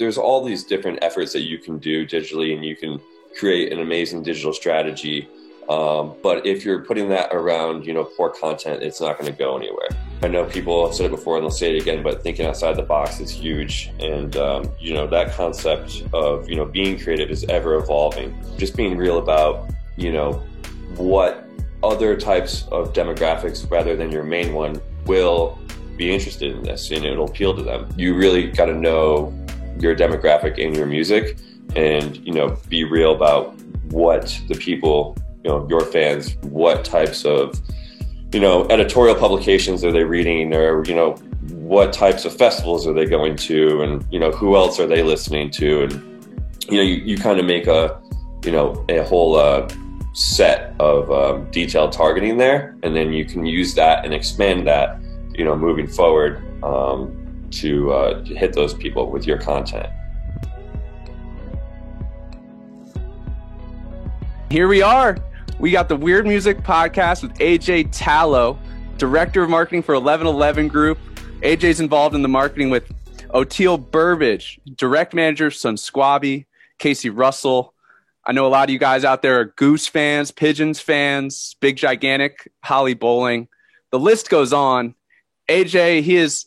there's all these different efforts that you can do digitally, and you can create an amazing digital strategy. But if you're putting that around, poor content, it's not going to go anywhere. I know people have said it before and they'll say it again, but thinking outside the box is huge. And, that concept of, being creative is ever evolving. Just being real about, what other types of demographics rather than your main one will be interested in this, and it'll appeal to them. You really got to know your demographic and your music, and, be real about what the people, your fans, what types of, editorial publications are they reading, or, what types of festivals are they going to, and, who else are they listening to? And, you kind of make a whole set of detailed targeting there, and then you can use that and expand that, moving forward to hit those people with your content. Here we are. We got the Weird Music Podcast with AJ Tallo, Director of Marketing for 1111 Group. AJ's involved in the marketing with Oteil Burbridge, Direct Manager, Son Squabby, Casey Russell. I know a lot of you guys out there are Goose fans, Pigeons fans, Big Gigantic, Holly Bowling. The list goes on. AJ, he's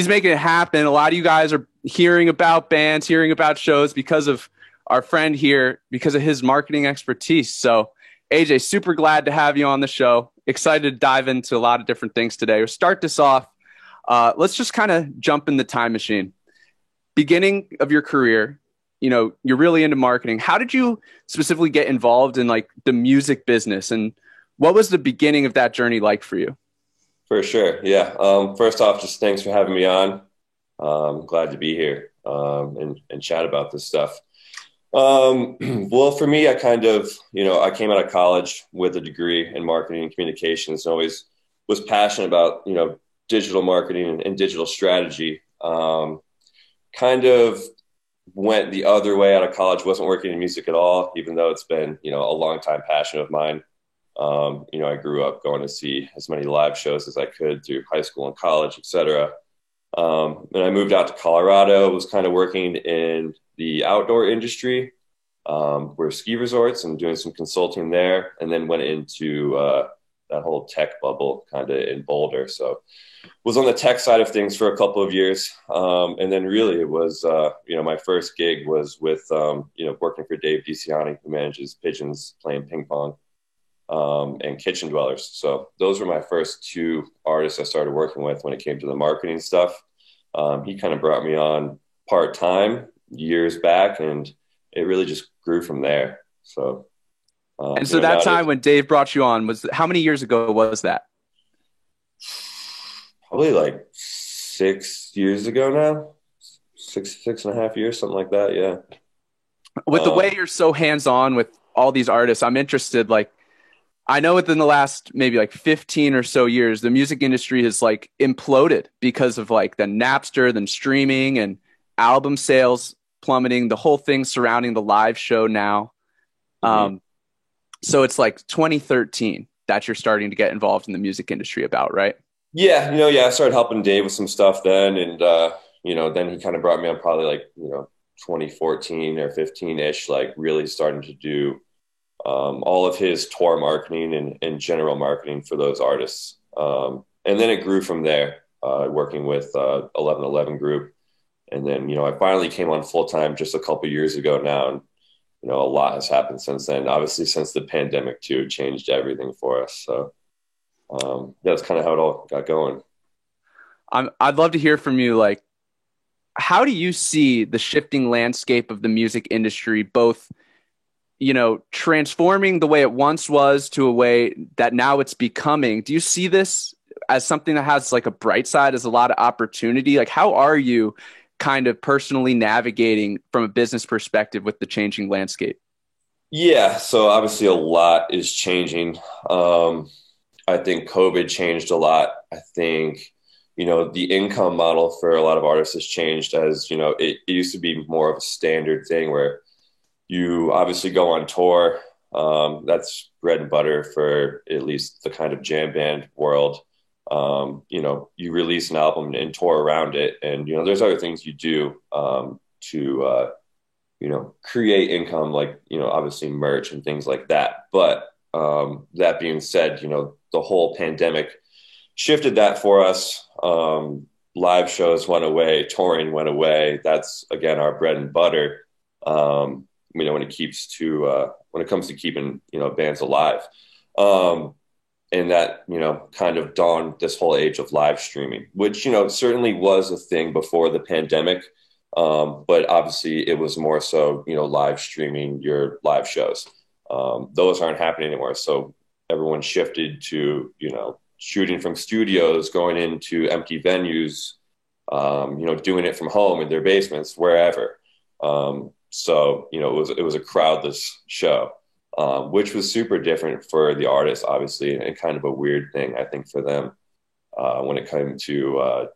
making it happen. A lot of you guys are hearing about bands, hearing about shows because of our friend here, because of his marketing expertise. So AJ, super glad to have you on the show. Excited to dive into a lot of different things today. We'll start this off. Let's just kind of jump in the time machine. Beginning of your career, you're really into marketing. How did you specifically get involved in like the music business, and what was the beginning of that journey like for you? For sure. Yeah. First off, just thanks for having me on. I'm glad to be here and chat about this stuff. Well, for me, I kind of, I came out of college with a degree in marketing and communications, and always was passionate about, digital marketing and digital strategy. Kind of went the other way out of college, wasn't working in music at all, even though it's been, a long time passion of mine. I grew up going to see as many live shows as I could through high school and college, et cetera. And I moved out to Colorado, was kind of working in the outdoor industry, were ski resorts and doing some consulting there, and then went into that whole tech bubble kind of in Boulder. So was on the tech side of things for a couple of years. And then really it was, my first gig was with, working for Dave DeCiani, who manages Pigeons, playing ping pong, and Kitchen Dwellers. So those were my first two artists I started working with when it came to the marketing stuff. He kind of brought me on part-time years back, and it really just grew from there. So, and so that time when Dave brought you on, how many years ago was that? Probably like 6 years ago now, six and a half years, something like that. Yeah. With the way you're so hands-on with all these artists, I'm interested, like, I know within the last maybe like 15 or so years, the music industry has like imploded because of like the Napster, then streaming and album sales plummeting, the whole thing surrounding the live show now. So it's like 2013 that you're starting to get involved in the music industry about, right? Yeah. I started helping Dave with some stuff then. And, then he kind of brought me on probably like, 2014 or 15-ish, like really starting to do all of his tour marketing and general marketing for those artists. And then it grew from there, working with 1111 Group. And then, I finally came on full-time just a couple of years ago now. And, a lot has happened since then. Obviously, since the pandemic, too, it changed everything for us. So that's kind of how it all got going. I'd love to hear from you, like, how do you see the shifting landscape of the music industry, both transforming the way it once was to a way that now it's becoming? Do you see this as something that has like a bright side, as a lot of opportunity? Like, how are you kind of personally navigating from a business perspective with the changing landscape? Yeah. So obviously a lot is changing. I think COVID changed a lot. I think, the income model for a lot of artists has changed, as, it used to be more of a standard thing where you obviously go on tour. That's bread and butter for at least the kind of jam band world. You release an album and tour around it. And, there's other things you do, to create income, like, obviously merch and things like that. But that being said, the whole pandemic shifted that for us. Live shows went away, touring went away. That's, again, our bread and butter. When it comes to keeping, bands alive. And that, kind of dawned this whole age of live streaming, which, certainly was a thing before the pandemic. But obviously it was more so, live streaming your live shows. Those aren't happening anymore. So everyone shifted to, shooting from studios, going into empty venues, doing it from home in their basements, wherever. So, it was a crowdless show, which was super different for the artists, obviously, and kind of a weird thing, I think, for them, when it came to,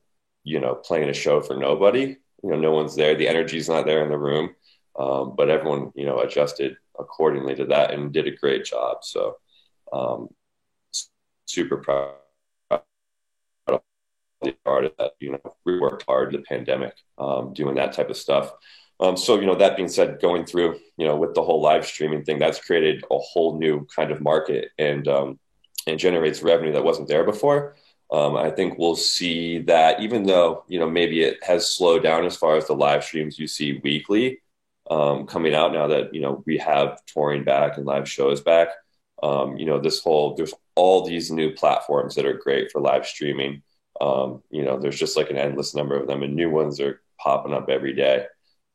playing a show for nobody. No one's there. The energy's not there in the room. But everyone, adjusted accordingly to that and did a great job. So, super proud of the artist that, we worked hard in the pandemic, doing that type of stuff. So, that being said, going through, with the whole live streaming thing, that's created a whole new kind of market and generates revenue that wasn't there before. I think we'll see that, even though, maybe it has slowed down as far as the live streams you see weekly, coming out now that, we have touring back and live shows back. There's all these new platforms that are great for live streaming. There's just like an endless number of them, and new ones are popping up every day.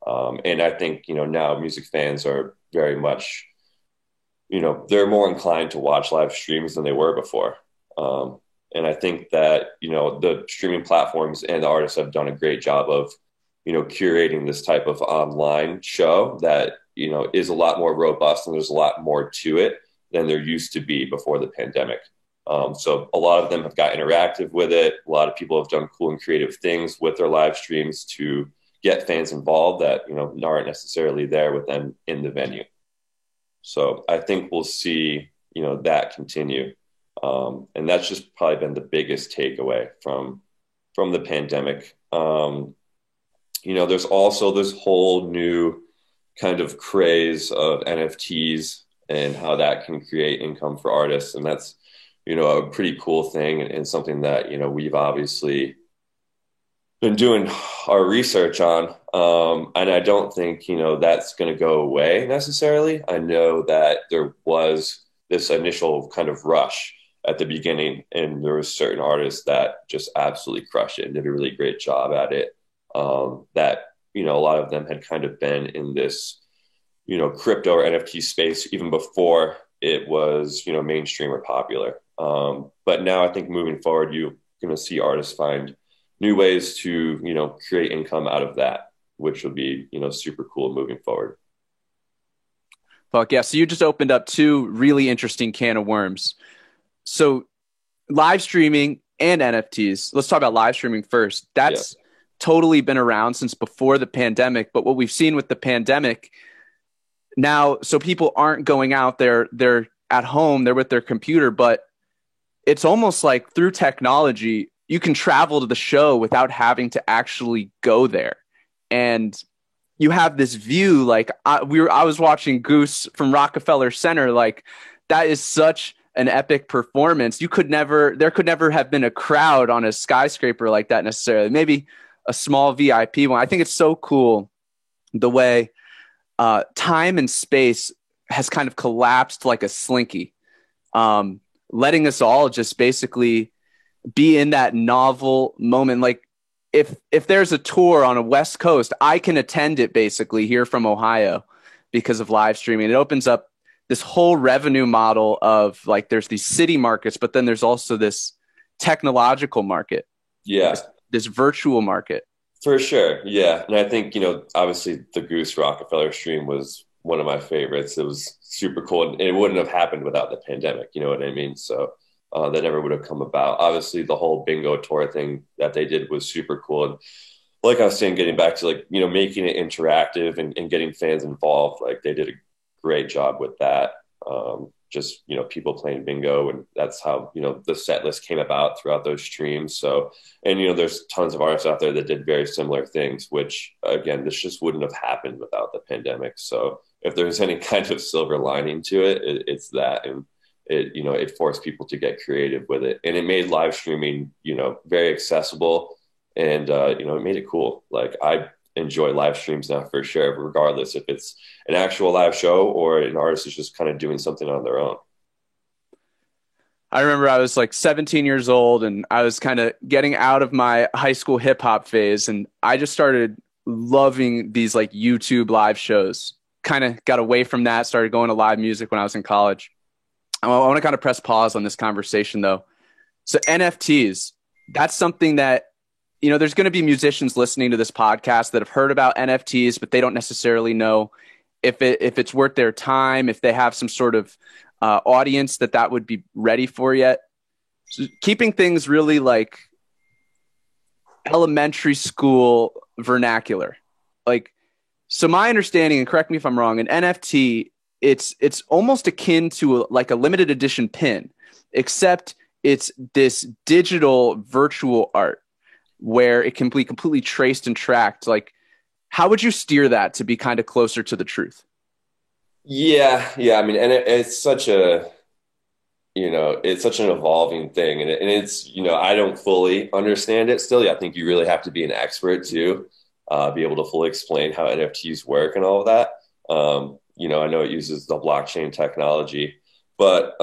And I think, now music fans are very much, they're more inclined to watch live streams than they were before. And I think that, the streaming platforms and the artists have done a great job of, curating this type of online show that, is a lot more robust, and there's a lot more to it than there used to be before the pandemic. So a lot of them have got interactive with it. A lot of people have done cool and creative things with their live streams to get fans involved that, aren't necessarily there with them in the venue. So I think we'll see, that continue. And that's just probably been the biggest takeaway from the pandemic. There's also this whole new kind of craze of NFTs and how that can create income for artists. And that's, a pretty cool thing, and something that, we've obviously been doing our research on. And I don't think, that's going to go away necessarily. I know that there was this initial kind of rush at the beginning, and there were certain artists that just absolutely crushed it and did a really great job at it. That, a lot of them had kind of been in this, crypto or NFT space even before it was, mainstream or popular. But now I think moving forward, you're going to see artists find new ways to, create income out of that, which will be, super cool moving forward. Fuck yeah. So you just opened up two really interesting can of worms. So live streaming and NFTs, let's talk about live streaming first. That's totally been around since before the pandemic. But what we've seen with the pandemic now, so people aren't going out there, they're at home, they're with their computer, but it's almost like through technology, you can travel to the show without having to actually go there. And you have this view, like I was watching Goose from Rockefeller Center. Like, that is such an epic performance. There could never have been a crowd on a skyscraper like that necessarily. Maybe a small VIP one. I think it's so cool the way time and space has kind of collapsed like a slinky, letting us all just basically be in that novel moment. Like if there's a tour on a West Coast, I can attend it basically here from Ohio because of live streaming. It opens up this whole revenue model of, like, there's these city markets, but then there's also this technological market. Yeah. This virtual market. For sure. Yeah. And I think, obviously the Goose Rockefeller stream was one of my favorites. It was super cool, and it wouldn't have happened without the pandemic. You know what I mean? So that never would have come about. Obviously the whole bingo tour thing that they did was super cool. And like I was saying, getting back to, like, making it interactive and getting fans involved, like, they did a great job with that. just, people playing bingo. And that's how, the set list came about throughout those streams. So, and, there's tons of artists out there that did very similar things, which again, this just wouldn't have happened without the pandemic. So if there's any kind of silver lining to it, it's that. And it forced people to get creative with it, and it made live streaming, very accessible, and, it made it cool. Like, I enjoy live streams now for sure, regardless if it's an actual live show or an artist is just kind of doing something on their own. I remember I was like 17 years old and I was kind of getting out of my high school hip hop phase. And I just started loving these like YouTube live shows, kind of got away from that, started going to live music when I was in college. I want to kind of press pause on this conversation though. So NFTs, that's something that, there's going to be musicians listening to this podcast that have heard about NFTs, but they don't necessarily know if it's worth their time, if they have some sort of audience that would be ready for yet. So keeping things really like elementary school vernacular. Like, so my understanding, and correct me if I'm wrong, an NFT, it's almost akin to like a limited edition pin, except it's this digital virtual art where it can be completely traced and tracked. Like, how would you steer that to be kind of closer to the truth? Yeah. I mean, and it's such an evolving thing, and it's, I don't fully understand it still. I think you really have to be an expert to be able to fully explain how NFTs work and all of that. I know it uses the blockchain technology, but,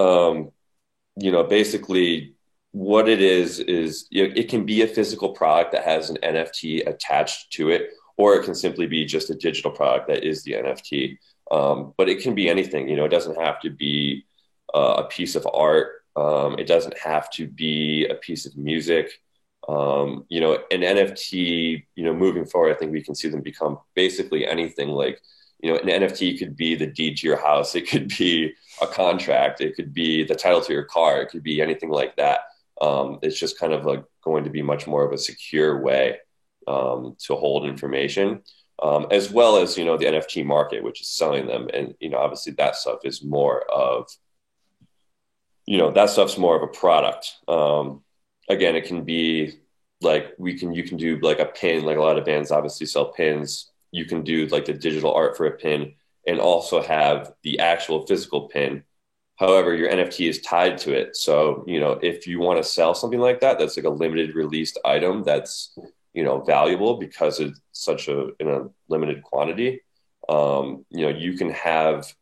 basically what it is, it can be a physical product that has an NFT attached to it, or it can simply be just a digital product that is the NFT. But it can be anything, it doesn't have to be a piece of art. It doesn't have to be a piece of music. An NFT, moving forward, I think we can see them become basically anything. Like, an NFT could be the deed to your house. It could be a contract. It could be the title to your car. It could be anything like that. It's just kind of like going to be much more of a secure way to hold information, as well as, the NFT market, which is selling them. And, obviously that stuff is more of, that stuff's more of a product. Again, it can be like, you can do like a pin, like a lot of bands obviously sell pins. You can do like the digital art for a pin and also have the actual physical pin. However, your NFT is tied to it. So, if you want to sell something like that, that's like a limited released item that's, valuable because it's such in a limited quantity. You can have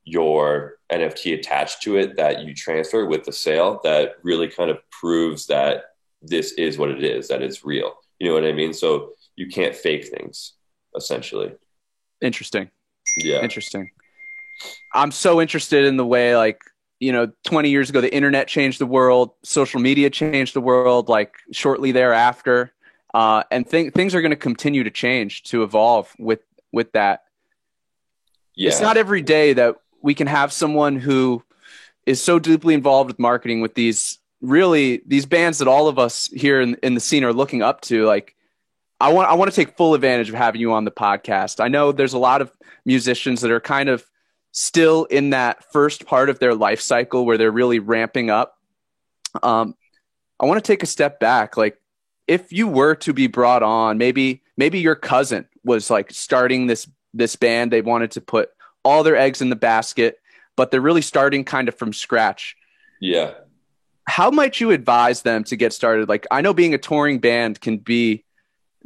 your NFT attached to it that you transfer with the sale that really kind of proves that this is what it is, that it's real. You know what I mean? So you can't fake things, essentially. Interesting. Yeah. Interesting. I'm so interested in the way, like, 20 years ago, the internet changed the world, social media changed the world, like shortly thereafter. And things are going to continue to change, to evolve with that. Yeah. It's not every day that we can have someone who is so deeply involved with marketing with these bands that all of us here in the scene are looking up to. Like, I want to take full advantage of having you on the podcast. I know there's a lot of musicians that are kind of still in that first part of their life cycle where they're really ramping up. I want to take a step back. Like, if you were to be brought on, maybe your cousin was like starting this band. They wanted to put all their eggs in the basket, but they're really starting kind of from scratch. Yeah. How might you advise them to get started? Like, I know being a touring band can be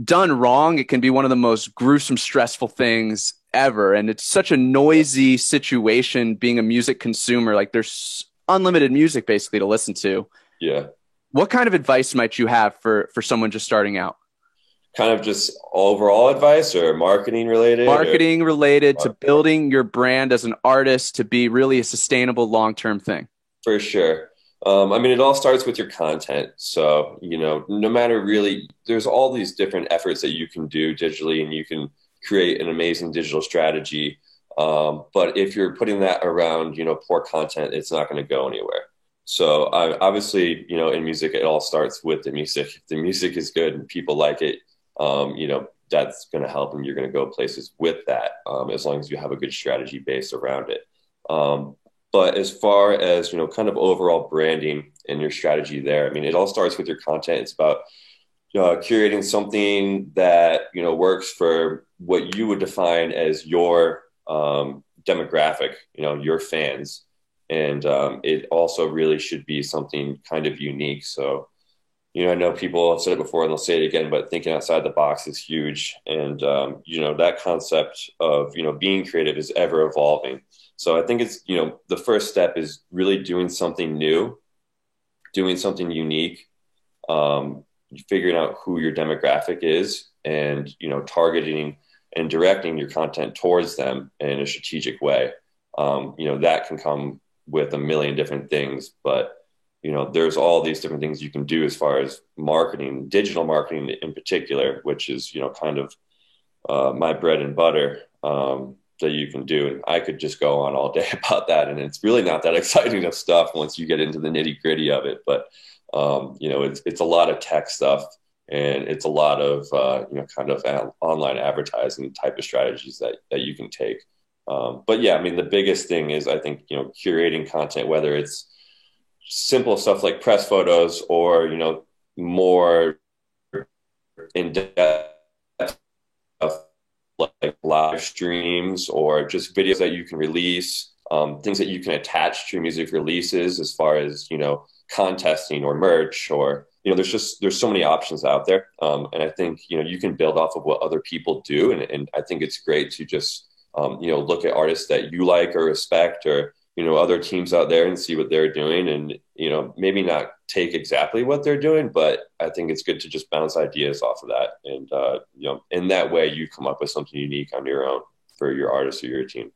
done wrong. It can be one of the most gruesome, stressful things ever. And it's such a noisy situation being a music consumer. Like, there's unlimited music basically to listen to. Yeah. What kind of advice might you have for someone just starting out? Kind of just overall advice, or marketing related? Marketing related to building your brand as an artist to be really a sustainable long-term thing. For sure. I mean, it all starts with your content. So, no matter really, there's all these different efforts that you can do digitally, and you can create an amazing digital strategy. But if you're putting that around, poor content, it's not going to go anywhere. So obviously, in music, it all starts with the music. If the music is good and people like it, that's going to help, and you're going to go places with that, as long as you have a good strategy based around it. But as far as, kind of overall branding and your strategy there, I mean, it all starts with your content. It's about curating something that, works for what you would define as your demographic, your fans. And it also really should be something kind of unique. So, I know people have said it before and they'll say it again, but thinking outside the box is huge. And, that concept of, being creative is ever evolving. So I think it's, the first step is really doing something new, doing something unique, figuring out who your demographic is and, targeting and directing your content towards them in a strategic way. That can come with a million different things, but there's all these different things you can do as far as marketing, digital marketing in particular, which is, kind of my bread and butter that you can do. And I could just go on all day about that. And it's really not that exciting of stuff once you get into the nitty gritty of it. But, it's a lot of tech stuff and it's a lot of, kind of online advertising type of strategies that you can take. But yeah, I mean, the biggest thing is I think, curating content, whether it's simple stuff like press photos or, more in-depth stuff like live streams or just videos that you can release, things that you can attach to your music releases as far as, contesting or merch or, there's so many options out there. And I think, you can build off of what other people do. And I think it's great to just, look at artists that you like or respect or, other teams out there and see what they're doing and, maybe not take exactly what they're doing, but I think it's good to just bounce ideas off of that. And, in that way you come up with something unique on your own for your artist or your team.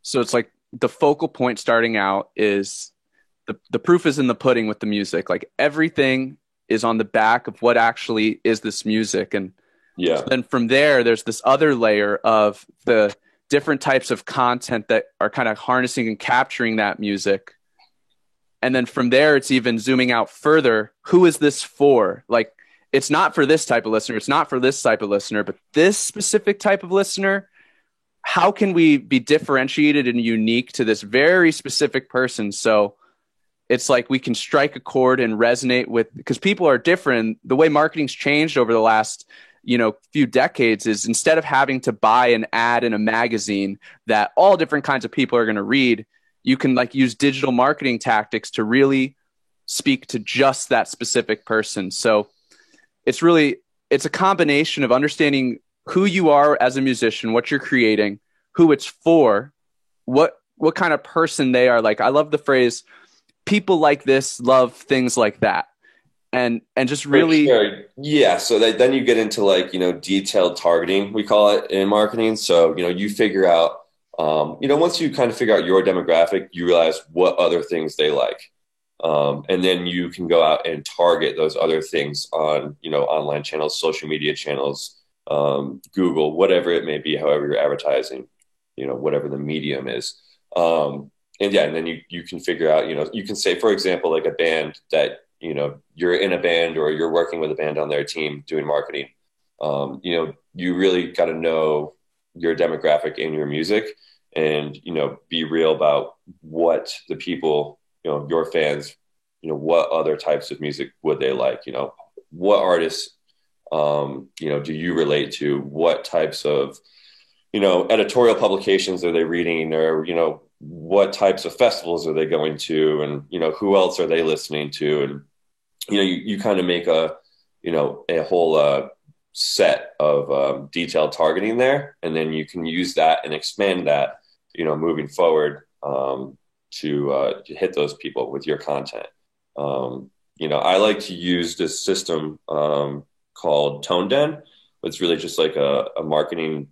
So it's like the focal point starting out is the proof is in the pudding with the music. Like everything is on the back of what actually is this music. And yeah, so then from there, there's this other layer of the different types of content that are kind of harnessing and capturing that music. And then from there, it's even zooming out further. Who is this for? Like, it's not for this type of listener. It's not for this type of listener, but this specific type of listener, how can we be differentiated and unique to this very specific person? So it's like we can strike a chord and resonate with, because people are different. The way marketing's changed over the last, few decades is instead of having to buy an ad in a magazine that all different kinds of people are going to read, you can use digital marketing tactics to really speak to just that specific person. So it's a combination of understanding who you are as a musician, what you're creating, who it's for, what kind of person they are. Like, I love the phrase, people like this love things like that. And just really, sure. Yeah. So then you get into detailed targeting, we call it in marketing. So, you figure out, once you kind of figure out your demographic, you realize what other things they like. And then you can go out and target those other things on, online channels, social media channels, Google, whatever it may be, however you're advertising, whatever the medium is. And then you can figure out, you can say, for example, like a band that, you're in a band or you're working with a band on their team doing marketing. You really got to know your demographic in your music and, be real about what the people, your fans, what other types of music would they like, what artists, do you relate to, what types of, editorial publications are they reading or, what types of festivals are they going to and, who else are they listening to? And, you kind of make a whole set of detailed targeting there. And then you can use that and expand that, moving forward to hit those people with your content. I like to use this system called ToneDen. It's really just like a marketing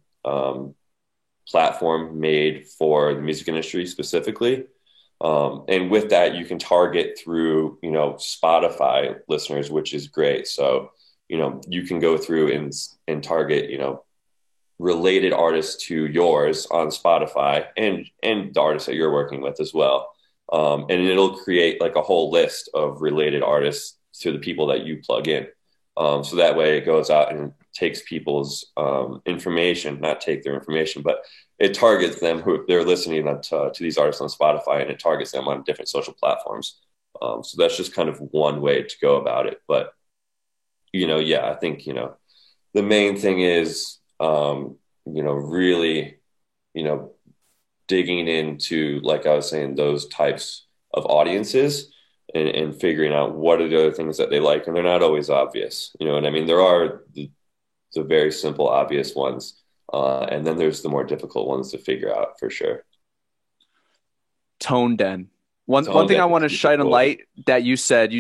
platform made for the music industry specifically. And with that, you can target through, Spotify listeners, which is great. So, you can go through and target, related artists to yours on Spotify and the artists that you're working with as well. And it'll create like a whole list of related artists to the people that you plug in. So that way it goes out and takes people's information, not take their information, but it targets them who they're listening to these artists on Spotify, and it targets them on different social platforms. So that's just kind of one way to go about it. But, yeah, I think, the main thing is, really, digging into, like I was saying, those types of audiences and figuring out what are the other things that they like. And they're not always obvious. You know what I mean? There are the very simple, obvious ones. And then there's the more difficult ones to figure out for sure. Tone Den. One thing I want to shine a light that you said,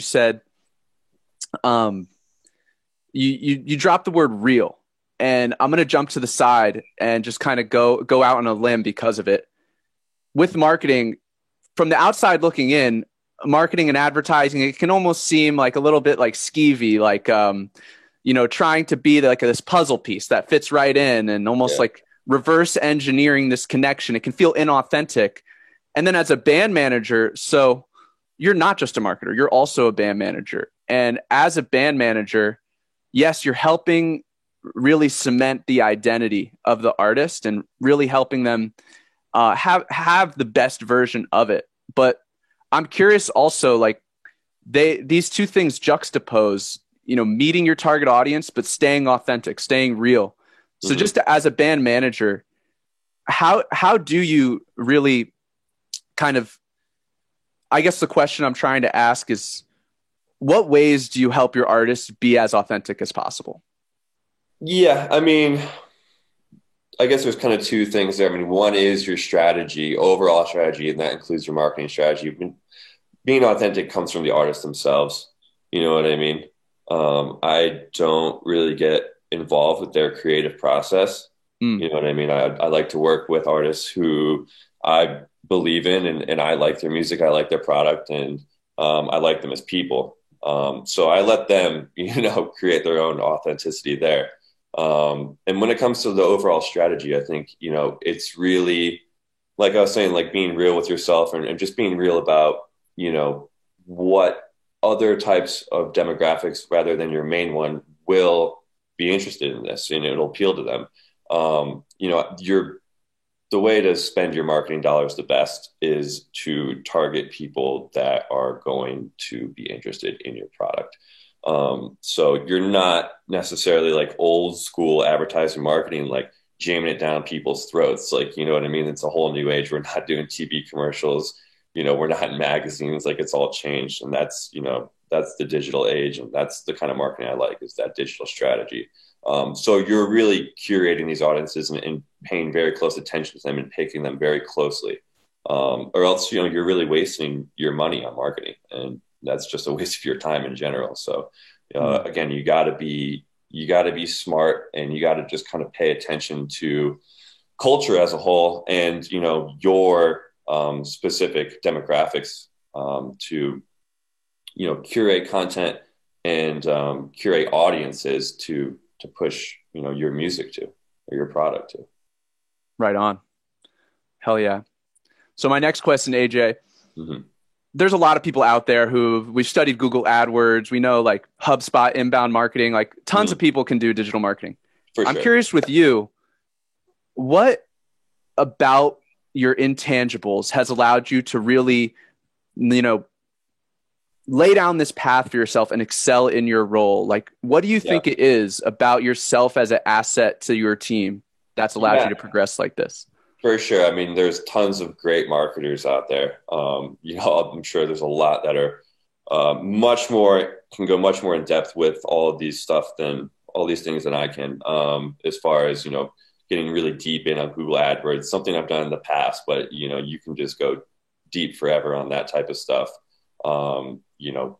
you dropped the word real, and I'm going to jump to the side and just kind of go out on a limb because of it. With marketing, from the outside looking in, marketing and advertising, it can almost seem like a little bit like skeevy, like, trying to be like this puzzle piece that fits right in and almost like reverse engineering this connection. It can feel inauthentic. And then as a band manager, so you're not just a marketer, you're also a band manager. And as a band manager, yes, you're helping really cement the identity of the artist and really helping them have the best version of it. But I'm curious also, like these two things juxtapose, meeting your target audience, but staying authentic, staying real. So just as a band manager, how do you really kind of, I guess the question I'm trying to ask is, what ways do you help your artists be as authentic as possible? Yeah, I mean, I guess there's kind of two things there. I mean, one is your strategy, overall strategy, and that includes your marketing strategy. Being authentic comes from the artists themselves. You know what I mean? I don't really get involved with their creative process. You know what I mean? I like to work with artists who I believe in, and I like their music. I like their product, and I like them as people. So I let them, create their own authenticity there. And when it comes to the overall strategy, I think, it's really, like I was saying, like being real with yourself and just being real about, what other types of demographics rather than your main one will be interested in this, it'll appeal to them. The way to spend your marketing dollars the best is to target people that are going to be interested in your product. So you're not necessarily like old school advertising marketing, like jamming it down people's throats. Like, you know what I mean? It's a whole new age. We're not doing TV commercials. We're not in magazines. Like, it's all changed. And that's the digital age. And that's the kind of marketing I like, is that digital strategy. So you're really curating these audiences and paying very close attention to them and picking them very closely. Or else, you're really wasting your money on marketing, and that's just a waste of your time in general. So, again, you gotta be smart, and you gotta just kind of pay attention to culture as a whole and, your specific demographics to, curate content and curate audiences to push, your music to, or your product to. Right on. Hell yeah. So my next question, AJ, there's a lot of people out there we've studied Google AdWords. We know like HubSpot, inbound marketing, like tons of people can do digital marketing. I'm curious with you, what about your intangibles has allowed you to really, lay down this path for yourself and excel in your role? Like, what do you think it is about yourself as an asset to your team that's allowed you to progress like this? For sure. I mean, there's tons of great marketers out there. I'm sure there's a lot that are can go much more in depth with all of these things than I can, as far as, getting really deep in on Google AdWords, something I've done in the past, but, you can just go deep forever on that type of stuff.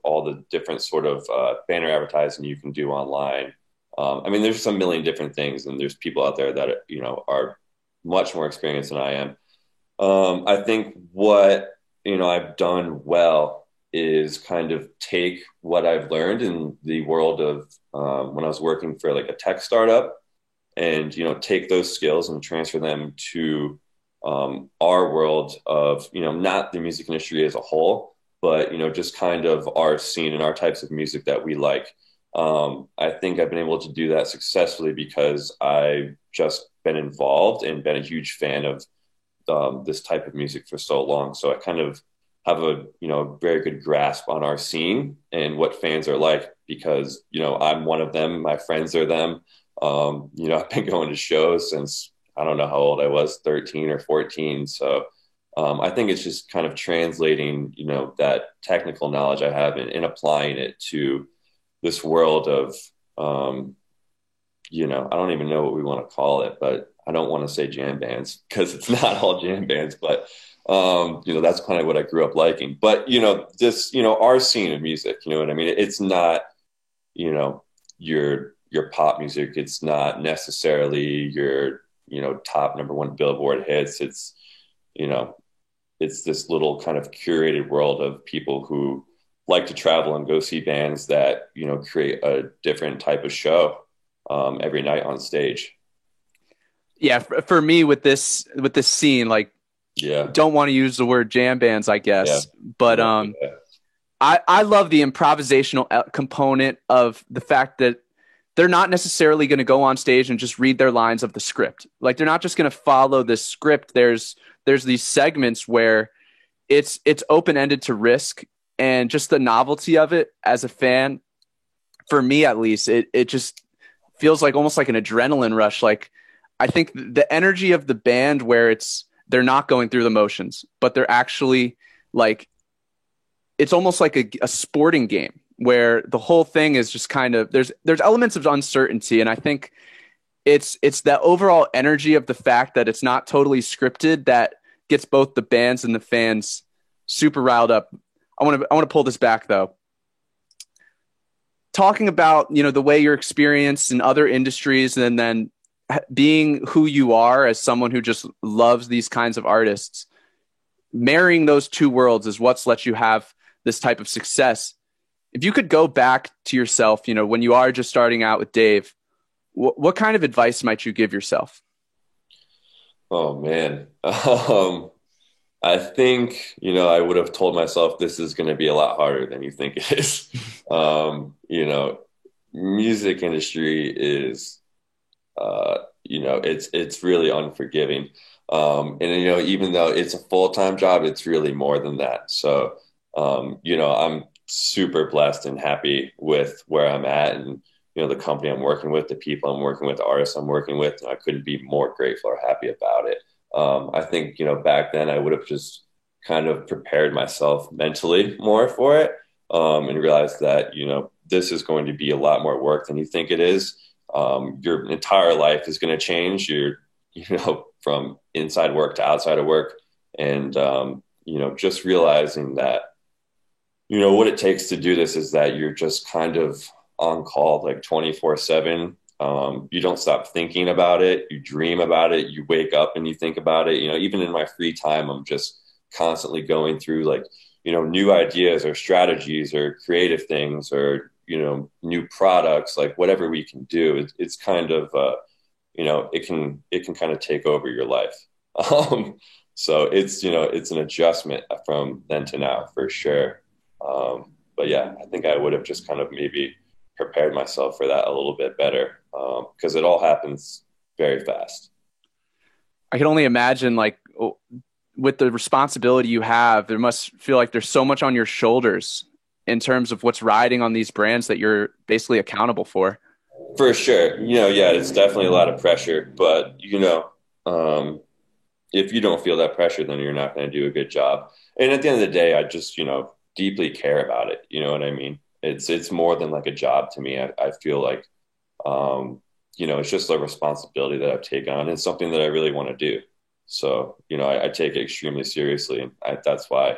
All the different sort of banner advertising you can do online. I mean, there's some million different things, and there's people out there that, are much more experienced than I am. I think what, I've done well is kind of take what I've learned in the world of when I was working for like a tech startup and, take those skills and transfer them to our world of, not the music industry as a whole, but, just kind of our scene and our types of music that we like. I think I've been able to do that successfully because I've just been involved and been a huge fan of this type of music for so long. So I kind of have a very good grasp on our scene and what fans are like because I'm one of them. My friends are them. I've been going to shows since I don't know how old I was, 13 or 14. So I think it's just kind of translating that technical knowledge I have and applying it to this world of I don't even know what we want to call it, but I don't want to say jam bands because it's not all jam bands, but that's kind of what I grew up liking. But our scene of music, you know what I mean? It's not, your pop music. It's not necessarily your, top number one Billboard hits. It's, it's this little kind of curated world of people who like to travel and go see bands that, create a different type of show every night on stage. Yeah, for me with this scene, like, yeah, don't want to use the word jam bands, I guess, yeah. but I love the improvisational component of the fact that they're not necessarily going to go on stage and just read their lines of the script. Like they're not just going to follow this script. There's these segments where it's open-ended to risk, and just the novelty of it as a fan, for me at least, it just feels like almost like an adrenaline rush. Like I think the energy of the band where they're not going through the motions, but they're actually like, it's almost like a sporting game where the whole thing is just kind of, there's elements of uncertainty. And I think it's the overall energy of the fact that it's not totally scripted that gets both the bands and the fans super riled up. I want to pull this back though. Talking about, the way you're experienced in other industries and then being who you are as someone who just loves these kinds of artists, marrying those two worlds is what's let you have this type of success. If you could go back to yourself, when you are just starting out with Dave, what kind of advice might you give yourself? Oh man. I think, I would have told myself this is going to be a lot harder than you think it is. Music industry is, it's really unforgiving. And, even though it's a full-time job, it's really more than that. So, I'm super blessed and happy with where I'm at and, the company I'm working with, the people I'm working with, the artists I'm working with. And I couldn't be more grateful or happy about it. I think, back then I would have just kind of prepared myself mentally more for it and realized that, this is going to be a lot more work than you think it is. Your entire life is going to change. You're, from inside work to outside of work. And, just realizing that, what it takes to do this is that you're just kind of on call like 24/7. You don't stop thinking about it. You dream about it. You wake up and you think about it. Even in my free time, I'm just constantly going through like, new ideas or strategies or creative things or, new products, like whatever we can do. It's kind of, it can kind of take over your life. So it's, it's an adjustment from then to now for sure. But yeah, I think I would have just kind of maybe prepared myself for that a little bit better because it all happens very fast. I can only imagine, like, with the responsibility you have, there must feel like there's so much on your shoulders in terms of what's riding on these brands that you're basically accountable for. For sure. Yeah, it's definitely a lot of pressure, but, if you don't feel that pressure, then you're not going to do a good job. And at the end of the day, I just, deeply care about it. You know what I mean? It's more than like a job to me. I feel like, it's just a responsibility that I've taken on and something that I really want to do. So, I take it extremely seriously. And that's why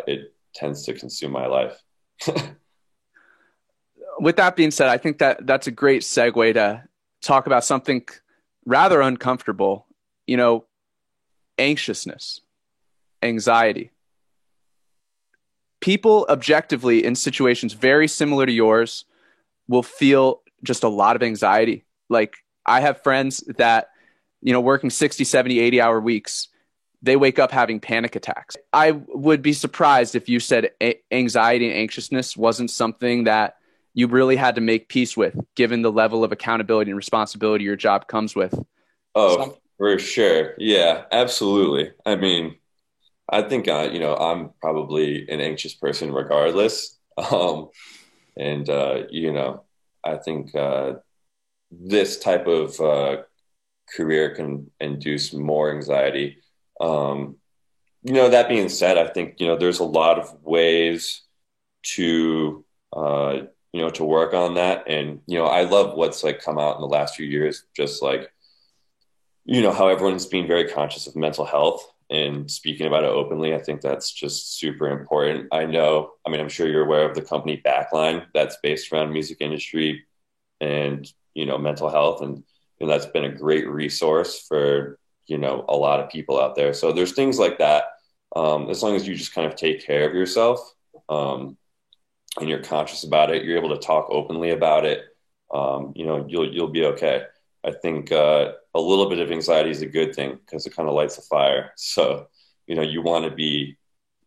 it tends to consume my life. With that being said, I think that's a great segue to talk about something rather uncomfortable, anxiousness, anxiety. People objectively in situations very similar to yours will feel just a lot of anxiety. Like I have friends that, working 60, 70, 80-hour weeks, they wake up having panic attacks. I would be surprised if you said anxiety and anxiousness wasn't something that you really had to make peace with, given the level of accountability and responsibility your job comes with? Oh, for sure. Yeah, absolutely. I mean, I think I'm probably an anxious person regardless. And I think this type of career can induce more anxiety. Um, that being said, I think there's a lot of ways to to work on that, and I love what's like come out in the last few years, just like how everyone's being very conscious of mental health and speaking about it openly. I think that's just super important. I mean, I'm sure you're aware of the company Backline that's based around music industry and, mental health. And that's been a great resource for, a lot of people out there. So there's things like that. As long as you just kind of take care of yourself, and you're conscious about it, you're able to talk openly about it. You'll be okay. I think a little bit of anxiety is a good thing because it kind of lights a fire. So, you want to be,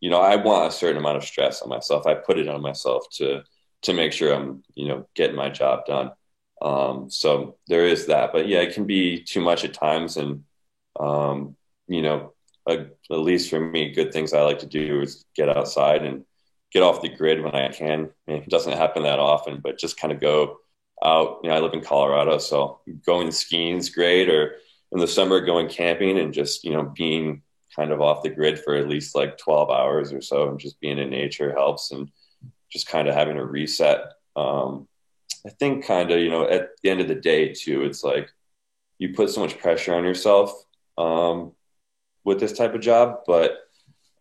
I want a certain amount of stress on myself. I put it on myself to make sure I'm, getting my job done. So there is that, but yeah, it can be too much at times. And, at least for me, good things I like to do is get outside and get off the grid when I can. I mean, it doesn't happen that often, but just kind of go out. I live in Colorado, so going skiing is great, or in the summer going camping and just, being kind of off the grid for at least like 12 hours or so and just being in nature helps, and just kind of having a reset. I think kind of, at the end of the day too, it's like you put so much pressure on yourself with this type of job, but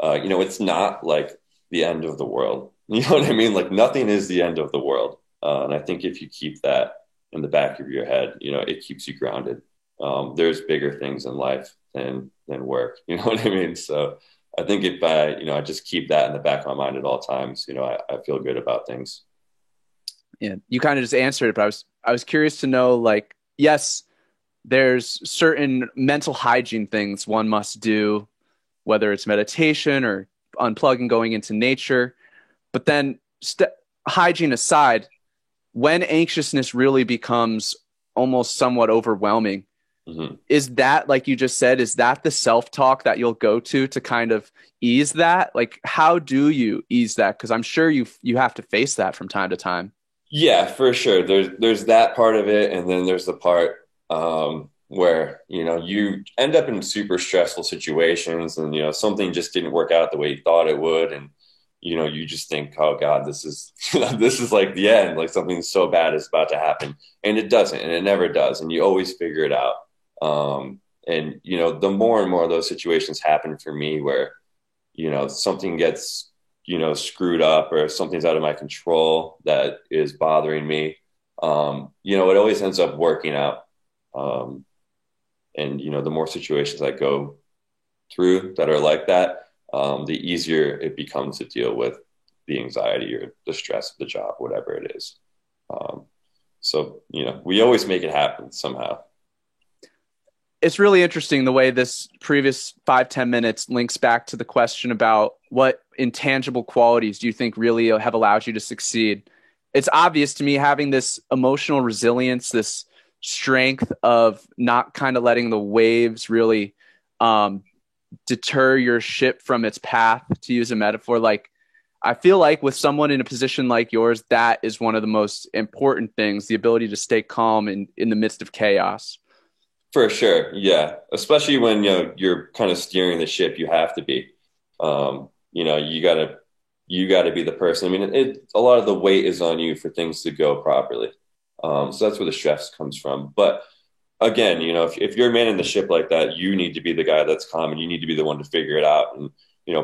it's not like the end of the world. You know what I mean? Like nothing is the end of the world. And I think if you keep that in the back of your head, it keeps you grounded. There's bigger things in life than work. You know what I mean? So I think if I just keep that in the back of my mind at all times, I feel good about things. Yeah, you kind of just answered it, but I was curious to know, like, yes, there's certain mental hygiene things one must do, whether it's meditation or unplugging, going into nature. But then hygiene aside, when anxiousness really becomes almost somewhat overwhelming, is that, like you just said, is that the self-talk that you'll go to kind of ease that? Like, how do you ease that? Because I'm sure you have to face that from time to time. Yeah, for sure. There's that part of it, and then there's the part where you end up in super stressful situations, and something just didn't work out the way you thought it would, and you just think, oh God, this is this is like the end, like something so bad is about to happen, and it doesn't, and it never does, and you always figure it out. And the more and more of those situations happen for me, where something gets screwed up or something's out of my control that is bothering me, it always ends up working out. And the more situations I go through that are like that, the easier it becomes to deal with the anxiety or the stress of the job, whatever it is. So we always make it happen somehow. It's really interesting the way this previous 5-10 minutes links back to the question about what intangible qualities do you think really have allowed you to succeed. It's obvious to me, having this emotional resilience, this strength of not kind of letting the waves really deter your ship from its path, to use a metaphor. Like, I feel like with someone in a position like yours, that is one of the most important things, the ability to stay calm in the midst of chaos. For sure. Yeah. Especially when, you're kind of steering the ship, you have to be, you gotta be the person. I mean, a lot of the weight is on you for things to go properly. So that's where the stress comes from. But again, if you're manning the ship like that, you need to be the guy that's calm, and you need to be the one to figure it out. And,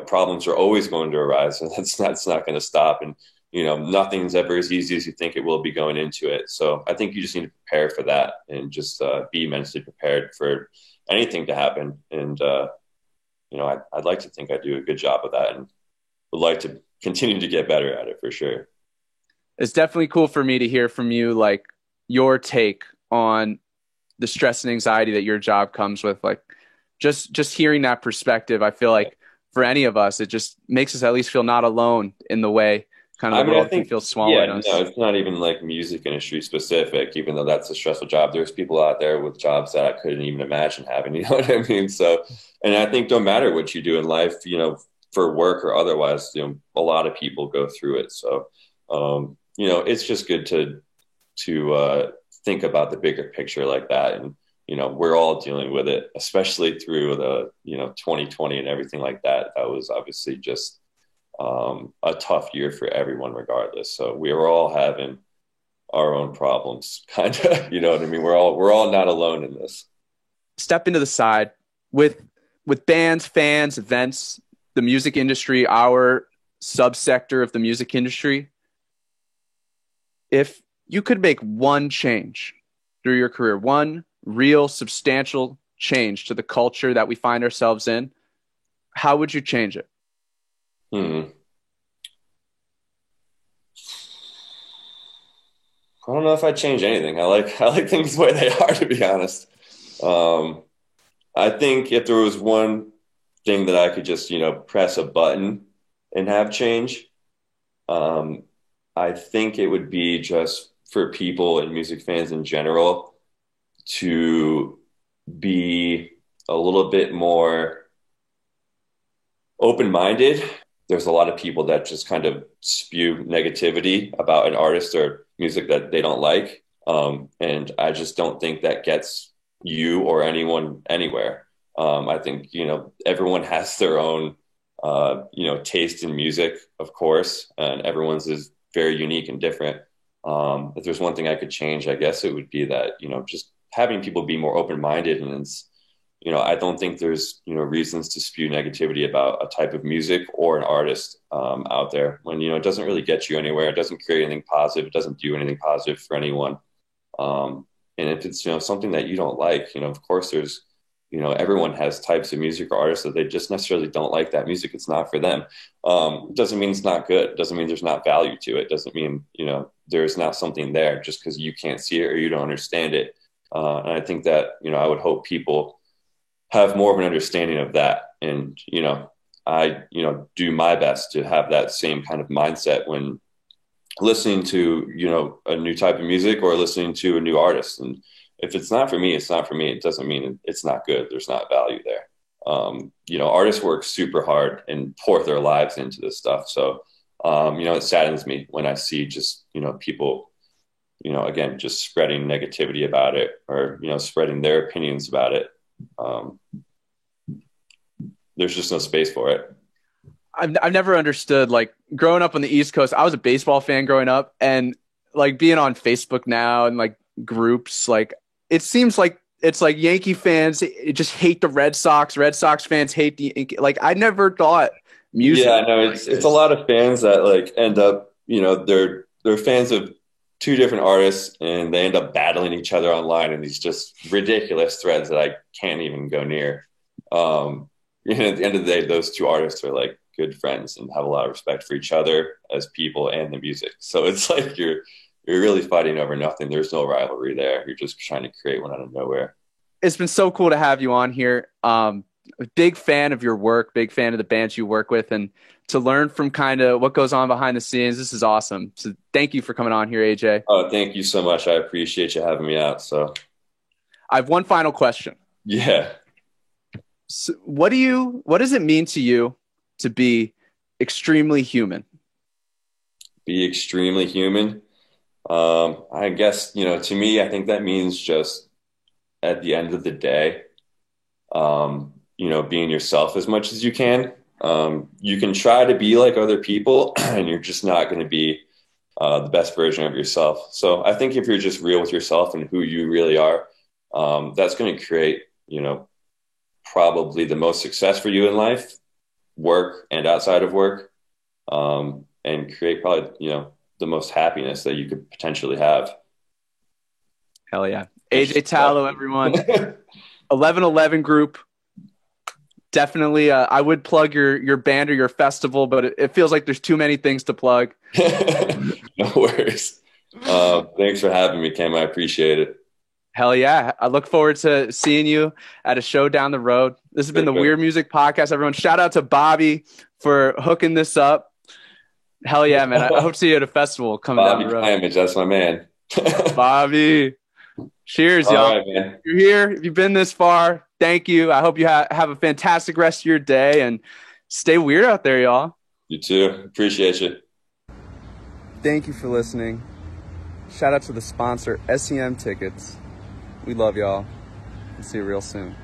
problems are always going to arise, and that's not going to stop. And, nothing's ever as easy as you think it will be going into it. So I think you just need to prepare for that, and just be mentally prepared for anything to happen. And, I'd like to think I do a good job of that, and would like to continue to get better at it for sure. It's definitely cool for me to hear from you, like, your take on the stress and anxiety that your job comes with. Like, just hearing that perspective, I feel like for any of us, it just makes us at least feel not alone in the way, kind of I the mean, I world can think, feel smaller yeah, in us. no, it's not even like music industry specific, even though that's a stressful job. There's people out there with jobs that I couldn't even imagine having, you know what I mean? So, and I think no matter what you do in life, for work or otherwise, a lot of people go through it. So, it's just good to think about the bigger picture like that. And, we're all dealing with it, especially through the, 2020 and everything like that. That was obviously just a tough year for everyone, regardless. So we were all having our own problems, kind of. You know what I mean? We're all not alone in this. Step into the side with bands, fans, events, the music industry, our subsector of the music industry. If you could make one change through your career, one real substantial change to the culture that we find ourselves in, how would you change it? I don't know if I'd change anything. I like things the way they are, to be honest. I think if there was one thing that I could just, press a button and have change, I think it would be just for people and music fans in general to be a little bit more open-minded. There's a lot of people that just kind of spew negativity about an artist or music that they don't like. And I just don't think that gets you or anyone anywhere. I think, everyone has their own, taste in music, of course, and everyone's is very unique and different. If there's one thing I could change, I guess it would be that, just having people be more open-minded. And it's, I don't think there's, reasons to spew negativity about a type of music or an artist out there when, it doesn't really get you anywhere. It doesn't create anything positive. It doesn't do anything positive for anyone. And if it's, something that you don't like, of course there's, everyone has types of music or artists that they just necessarily don't like that music. It's not for them. It doesn't mean it's not good. It doesn't mean there's not value to it. It doesn't mean, there's not something there just because you can't see it or you don't understand it. And I think that, I would hope people have more of an understanding of that. And, I, do my best to have that same kind of mindset when listening to, a new type of music or listening to a new artist. And if it's not for me, it's not for me. It doesn't mean it's not good. There's not value there. Artists work super hard and pour their lives into this stuff. So, it saddens me when I see just, people, again, just spreading negativity about it or, spreading their opinions about it. There's just no space for it. I've never understood, like, growing up on the East Coast, I was a baseball fan growing up, and like being on Facebook now and like groups, like it seems like it's like Yankee fans just hate the Red Sox. Red Sox fans hate like I never thought music. Yeah, no, it's a lot of fans that like end up, they're fans of two different artists and they end up battling each other online in these just ridiculous threads that I can't even go near. At the end of the day, those two artists are like good friends and have a lot of respect for each other as people and the music. So it's like you're really fighting over nothing. There's no rivalry there. You're just trying to create one out of nowhere. It's been so cool to have you on here. A big fan of your work, big fan of the bands you work with, and to learn from kind of what goes on behind the scenes. This is awesome. So thank you for coming on here, AJ. Oh, thank you so much. I appreciate you having me out. So I have one final question. Yeah. So what does it mean to you to be extremely human? Be extremely human. I guess, to me, I think that means just at the end of the day, being yourself as much as you can. You can try to be like other people and you're just not going to be the best version of yourself. So I think if you're just real with yourself and who you really are, that's going to create, probably the most success for you in life, work and outside of work, and create probably, the most happiness that you could potentially have. Hell yeah. AJ Tallow, everyone. 1111 Group. Definitely, I would plug your band or your festival, but it feels like there's too many things to plug. No worries. Thanks for having me, Cam. I appreciate it. Hell yeah. I look forward to seeing you at a show down the road. This has been the Weird Music Podcast, everyone. Shout out to Bobby for hooking this up. Hell yeah, man. I hope to see you at a festival coming down Bobby the road. Clamage, that's my man. Bobby. Cheers, All y'all. right, man. If you're here, if you've been this far, thank you. I hope you have a fantastic rest of your day and stay weird out there, y'all. You too. Appreciate you. Thank you for listening. Shout out to the sponsor, SEM Tickets. We love y'all. See you real soon.